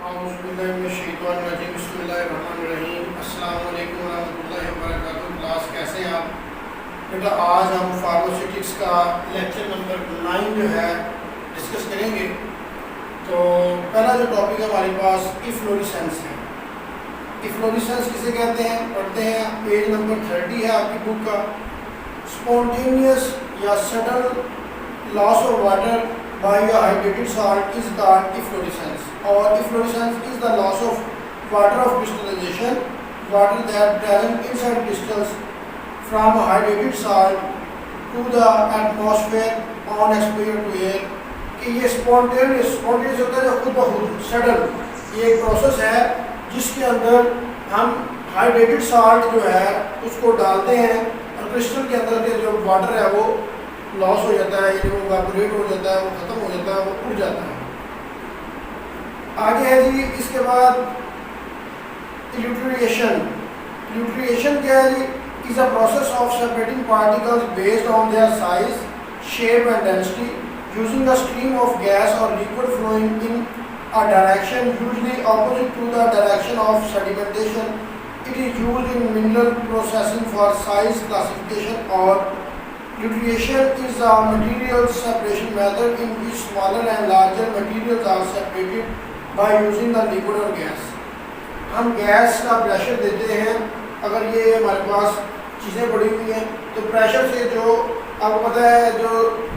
Class कैसे हैं आप बेटा। आज हम फार्मास्यूटिक्स का लेक्चर नंबर 9 जो है डिस्कस करेंगे। तो पहला जो टॉपिक है हमारे पास इफ्लोरेसेंस है। इफ्लोरेसेंस किसे कहते हैं पढ़ते हैं। पेज नंबर 30 है आपकी बुक का। स्पॉन्टेनियस या sudden loss of water by a hydrated salt is called efflorescence, or efflorescence is the loss of water of crystallization, water that present inside crystals from a hydrated salt to the atmosphere on exposure to air। कि ये spontaneous होता है जो खुद ब खुद sudden, ये एक प्रोसेस है जिसके अंदर हम हाइड्रेटेड साल्ट जो है उसको डालते हैं और क्रिस्टल के अंदर के जो वाटर है वो लॉस हो जाता है, यानी वो इवेपोरेट हो जाता है, वो ख़त्म हो जाता है, वो उड़ जाता है। आगे है जी, इसके बाद ल्यूट्रिएशन। ल्यूट्रिएशन क्या है जी? Is a process of separating particles based on their size, shape and density using a stream of gas और liquid flowing in a direction usually opposite to the direction of sedimentation. It is used in mineral processing for size classification. और elutriation is a material separation method in which smaller and larger materials are separated by using the liquid or gas। हम gas का pressure देते हैं। अगर ये हमारे पास चीज़ें पड़ी हुई हैं तो प्रेशर से जो आपको पता है जो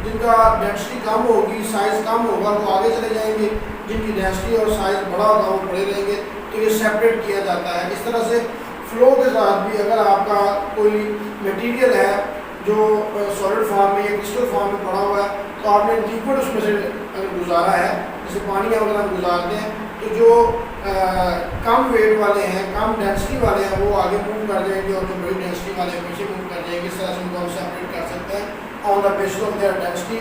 जिनका डेंसिटी कम होगी, साइज़ कम होगा, वो आगे चले जाएंगे, जिनकी डेंसिटी और साइज़ बड़ा होगा वो पड़े रहेंगे। तो ये सेपरेट किया जाता है। इस तरह से फ्लो के साथ भी अगर आपका कोई मटीरियल है जो सॉलिड फॉर्म में या क्रिस्टल फॉर्म में पड़ा हुआ है तो आपने लिक्विड उसमें से अगर गुजारा है, जैसे पानी अगर हम गुजारते हैं तो जो कम वेट वाले हैं, कम डेंसिटी वाले हैं, वो आगे मूव कर जाएंगे और जो बड़ी डेंसिटी वाले हैं पीछे मूव कर जाएंगे। इस तरह से उनको हम सेपरेट कर सकते हैं on the basis of their density,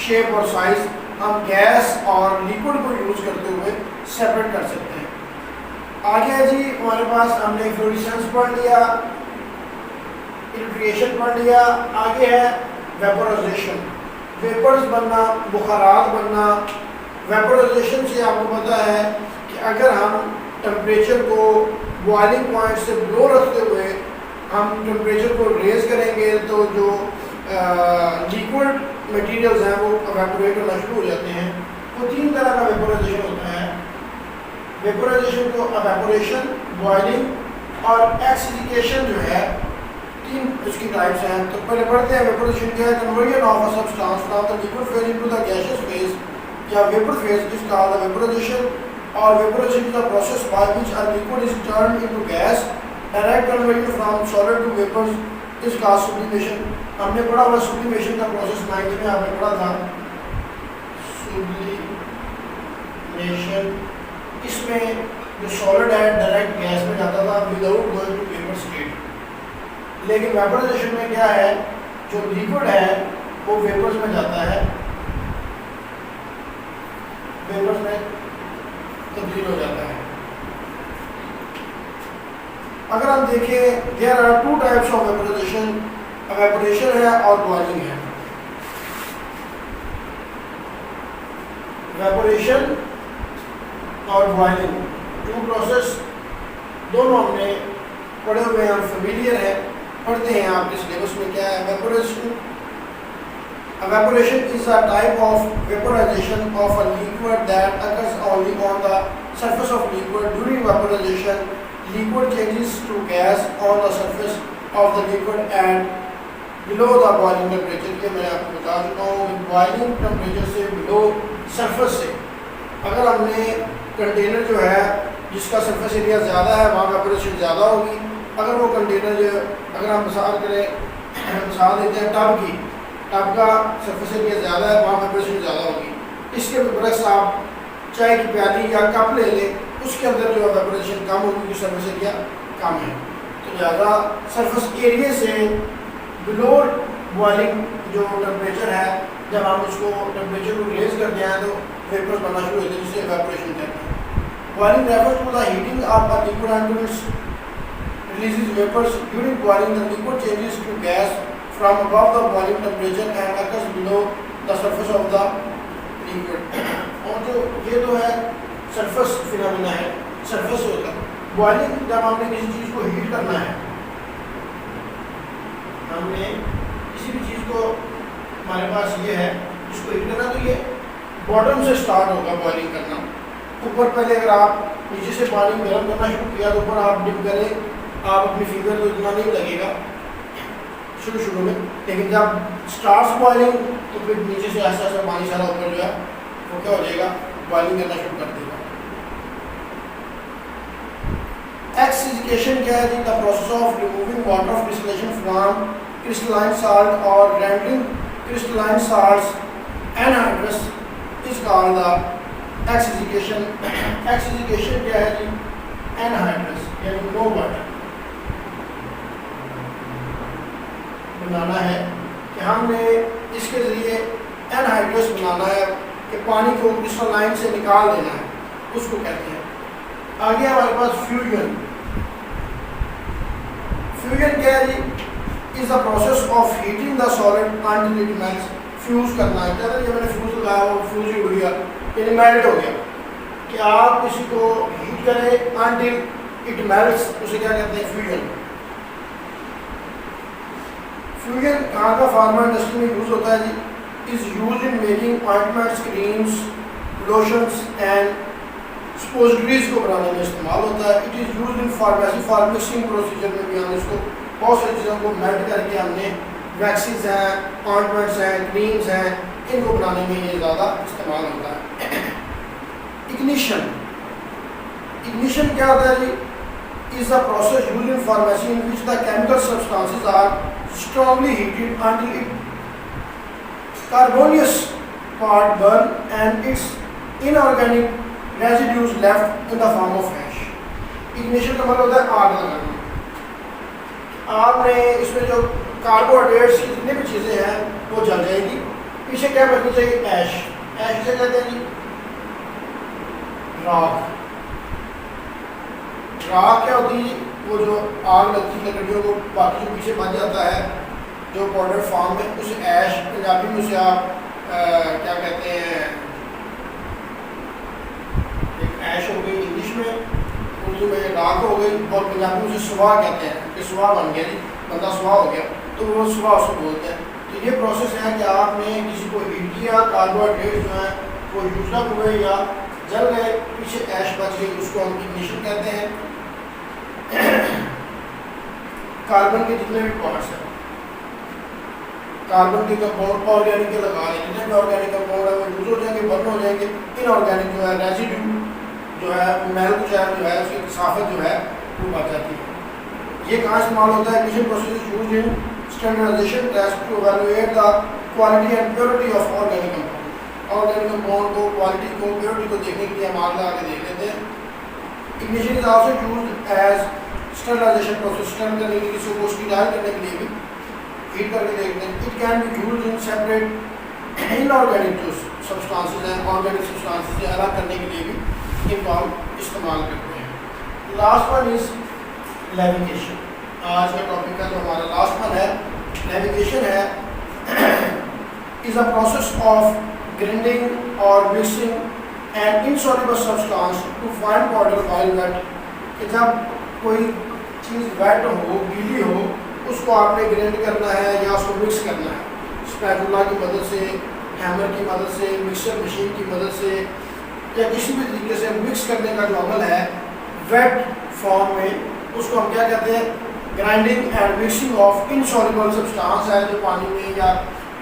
shape और साइज। हम गैस और लिक्विड को यूज़ करते हुए सेपरेट कर सकते हैं। आगे है जी हमारे पास, हमने फ्लोरेसेंस पढ़ लिया, इल्ट्रिएशन पढ़ लिया। आगे है वेपोराइजेशन, वेपर्स बनना, बुखारात बनना। वेपोराइजेशन से आपको पता है कि अगर हम टेम्परेचर को बॉइलिंग पॉइंट से लो रखते हुए हम टेम्परेचर को रेज करेंगे तो जो लिक्विड मटेरियल्स हैं वो इवेपोरेट होना शुरू हो जाते हैं। तो 3 तरह का वेपोराइजेशन होता है। वेपोराइजेशन को इवेपोरेशन, बॉइलिंग और एक्सिडिकेशन जो है, 3 उसकी टाइप्स हैं। तो पहले पढ़ते हैं वेपोराइजेशन क्या है। Conversion of a substance from the liquid phase into the gaseous phase या vapour phase is called the vaporisation. और vaporisation is the process by which a liquid is turned into gas. Direct conversion from solid to vapours is called sublimation. हमने पढ़ा हुआ sublimation का process 9th में आपने पढ़ा था, सब्लिमेशन। इसमें जो सॉलिड है डायरेक्ट गैस में जाता था without going to vapour state. लेकिन वेपोराइजेशन में क्या है, जो लिक्विड है वो वेपर्स में जाता है, वेपर्स में तब्दील हो जाता है। अगर हम देखें there are 2 types of vaporisation, evaporation है और बॉइलिंग है। इवेपोरेशन और बॉइलिंग 2 प्रोसेस दोनों हमने पढ़े हुए हैं, हम फेमिलियर है, पढ़ते हैं आपके सिलेबस में क्या है। Evaporation is a type of vaporization of a liquid that occurs only on the surface of liquid. During vaporization, liquid changes to gas on the surface of the liquid and below the boiling temperature। ये मैं आपको बता चुका हूँ, boiling temperature से below surface से। अगर हमने कंटेनर जो है जिसका सरफेस एरिया ज़्यादा है वहाँ वेपोरेशन ज़्यादा होगी। अगर वो कंटेनर जो अगर हम मिसाल देते हैं टब की, टब का सरफेस एरिया ज़्यादा है वहाँ वेपोरेशन ज़्यादा होगी। इसके बरक्स आप चाय की प्याली या कप ले लें, उसके अंदर जो वेपोरेशन कम होगी क्योंकि सरफेस एरिया कम है। तो ज़्यादा सरफेस एरिया से बिलो बॉइलिंग जो टेम्परेचर है, जब हम उसको टेम्परेचर को रेज करते हैं तो वेपर्स बनना शुरू होते हैं, जिससे इवेपोरेशन कहते हैं। Boiling refers to the heating of a liquid and its releases vapors. During boiling, the liquid changes to gas from above the boiling temperature and occurs below the surface of the liquid। और जो ये तो है surface phenomena है, surface से होता है। Boiling जब हमने किसी चीज़ को हीट करना है, हमने किसी भी चीज़ को, हमारे पास ये है, इसको हीट करना, तो ये बॉटम से स्टार्ट होगा बॉइलिंग करना। ऊपर पहले अगर आप नीचे से पानी गर्म करना शुरू किया तो ऊपर आप डिप करें, आप अपनी फिंगर तो इतना नहीं लगेगा शुरू में, लेकिन जब स्टार्ट्स बॉइलिंग तो फिर नीचे से ऐसा ऐसा पानी सारा ऊपर जो है वो क्या हो जाएगा, बॉइलिंग करना शुरू कर देगा। एक्सिजिकेशन क्या है जी? The process of removing water of distillation from crystalline salt और rendering crystalline salts anhydrous is called the exsiccation. Exsiccation क्या है जी? एनहाइड्रस यानी नो वाटर बनाना है, कि हमने इसके ज़रिए एनहाइड्रस बनाना है, कि पानी को क्रिस्टलाइन से निकाल देना है, उसको कहते हैं। आगे हमारे पास फ्यूजन। फ्यूजन क्या है जी? Is the process of heating the solid until it melts. Fuse करना है, कहते हैं जब मैंने फ्यूज लगाया वो फ्यूज ही उड़ गया, यानी मेल्ट हो गया। कि आप किसी को हीट करें अंटिल इट मेल्ट्स, उसे क्या कहते हैं? फ्यूजन। फ्यूजन कहाँ का फार्मा इंडस्ट्री में यूज़ होता है जी? Is use in making ointments, creams, lotions and suppositories को बनाने में इस्तेमाल होता है। It is use in pharmacy, pharm mixing procedure में भी हम इसको बहुत सारी चीज़ों को मेल्ट करके हमने वैक्सीज हैं, ऑइंटमेंट्स हैं, क्रीम्स हैं, इनको बनाने में ये ज़्यादा इस्तेमाल होता है। इग्निशन। इग्निशन क्या होता है जी? Is the process use in pharmacy in which the chemical substances are strongly heated until its carbonious part burn and its inorganic residues left in the form of ash. Ignition का मतलब होता है आग लगाना। आपने इसमें जो कार्बोहाइड्रेट्स की जितनी भी चीज़ें हैं वो जल जाएगी, पीछे क्या बचनी चाहिए? ऐश। ऐश किसे कहते हैं जी? राख। राख क्या होती है? वो जो आग लगती है लकड़ियों को, बाकी जो पीछे बच जाता है जो पाउडर फॉर्म में, उसे ऐश, पंजाबी में उसे आप क्या कहते हैं? एक ऐश हो गई इंग्लिश में, उर्दू में राख हो गई, और पंजाबी में उसे सुबह कहते हैं कि सुबह बन गया जी, बंदा सुबह हो गया, तो वो सुबह उसको बोलते हैं। तो ये प्रोसेस है कि आपने किसी को हीट किया, कार्बोहाइड्रेट जो है वो यूजअप हुए या जल गए, पीछे ऐश बच गई, उसको हम इग्निशन कहते हैं। कार्बन के जितने भी पार्ट्स हैं, कार्बन के कंपाउंड ऑर्गेनिक के लगा लें, जितने भी ऑर्गेनिक कंपाउंड है वो यूज हो जाएंगे, बर्न हो जाएंगे। इनऑर्गेनिक जो है रेजिड्यू जो है मैल जो है उसकी कसाफत जो है वो बच जाती है। ये कहाँ इस्तेमाल होता है? Ignition process used in standardisation test to evaluate the quality and purity of organic compound. Organic compound को, क्वालिटी को, प्योरिटी को देखने के लिए हम आग लगा के देख लेते हैं। Ignition is also used as sterilisation process, स्टर्न करने के लिए, किसी को स्टीराइल करने के लिए भी हीट करके देखते हैं। It can be used in separate inorganic जो सब्सटेंसेस हैं, ऑर्गेनिक सब्सटेंसेस से अलग करने के लिए भी इनको हम इस्तेमाल करते हैं। Last one is levigation. आज का टॉपिक का जो हमारा लास्ट वन है नेविगेशन है। Is a process of grinding और mixing and insoluble substance to fine powder while wet. कि जब कोई चीज़ वेट हो, गीली हो, उसको आपने ग्राइंड करना है या उसको मिक्स करना है स्पैटुला की मदद से, हैमर की मदद से, मिक्सर मशीन की मदद से, या किसी भी तरीके से मिक्स करने का जो अमल है वेट फॉर्म में, उसको हम क्या कहते हैं? Grinding and mixing of insoluble substance है जो पानी में या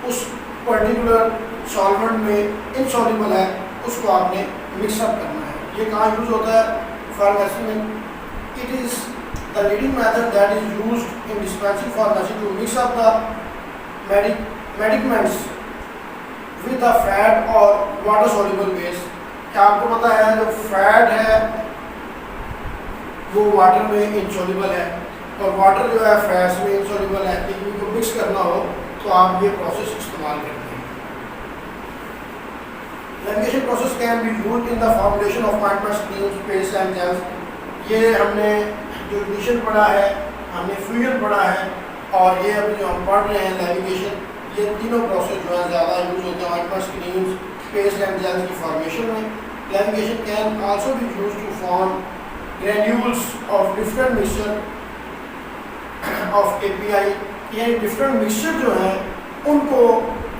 उस पर्टिकुलर सॉल्वेंट में इनसॉल्युबल है, उसको आपने मिक्सअप करना है। ये कहाँ यूज़ होता है? फार्मेसी में। It is the leading method that is used in dispensing pharmacy to mix up the medicaments with the fat or water soluble base। क्या आपको पता है जो फैट है वो वाटर में इनसॉल्युबल है और वाटर जो है फैट्स में इनसॉल्युबल है, लेकिन इनको मिक्स करना हो तो आप ये प्रोसेस इस्तेमाल करते हैं। Levigation process can be used in the formulation of ointments, creams, paste and gels. ये हमने जो इग्निशन पढ़ा है, हमने फ्यूजन पढ़ा है, और ये अभी जो हम पढ़ रहे हैं लेविगेशन, ये तीनों प्रोसेस जो है ज़्यादा यूज होते हैं ointments, creams, paste and gels की फॉर्मेशन में। Levitation can also be used to form granules of different mixture of API, यानी डिफरेंट मिक्सचर जो हैं उनको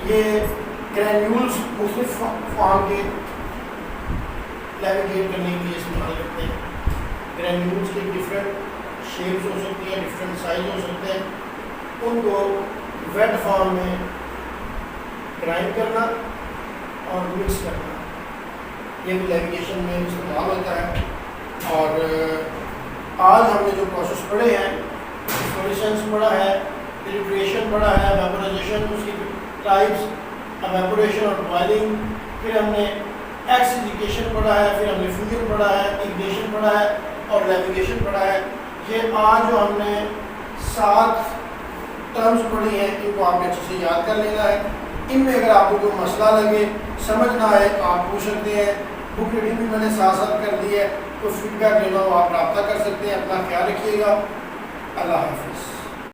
ये ग्रैन्यूल्स मुख्तलिफ फॉर्म के लेविगेट करने के लिए इस्तेमाल करते हैं। ग्रैन्यूल्स की डिफरेंट शेप्स हो सकती हैं, डिफरेंट साइज हो सकते हैं, उनको वेट फॉर्म में ग्राइंड करना और मिक्स करना, ये भी लेविगेशन में इस्तेमाल होता है। और आज हमने जो प्रोसेस पढ़े हैं, फ्लोरेसेंस पढ़ा है, फिल्ट्रेशन पढ़ा है, वेपोराइजेशन, उसकी टाइप्स, एवेपोरेशन और बॉइलिंग, फिर हमने एक्सिडिकेशन पढ़ा है, फिर हमने फ्यूजन पढ़ा है, इग्निशन पढ़ा है और लेविगेशन पढ़ा है। ये आज जो हमने 7 टर्म्स पढ़ी हैं, इनको आपने अच्छे से याद कर लेना है। इनमें अगर आपको कोई मसला लगे, समझ ना आए तो आप पूछ सकते हैं। बुक रीडिंग भी मैंने साथ साथ कर दी है, तो फीडबैक लेना हो आप रब्ता कर सकते हैं। अपना ख्याल रखिएगा। अल्लाह हाफिज़।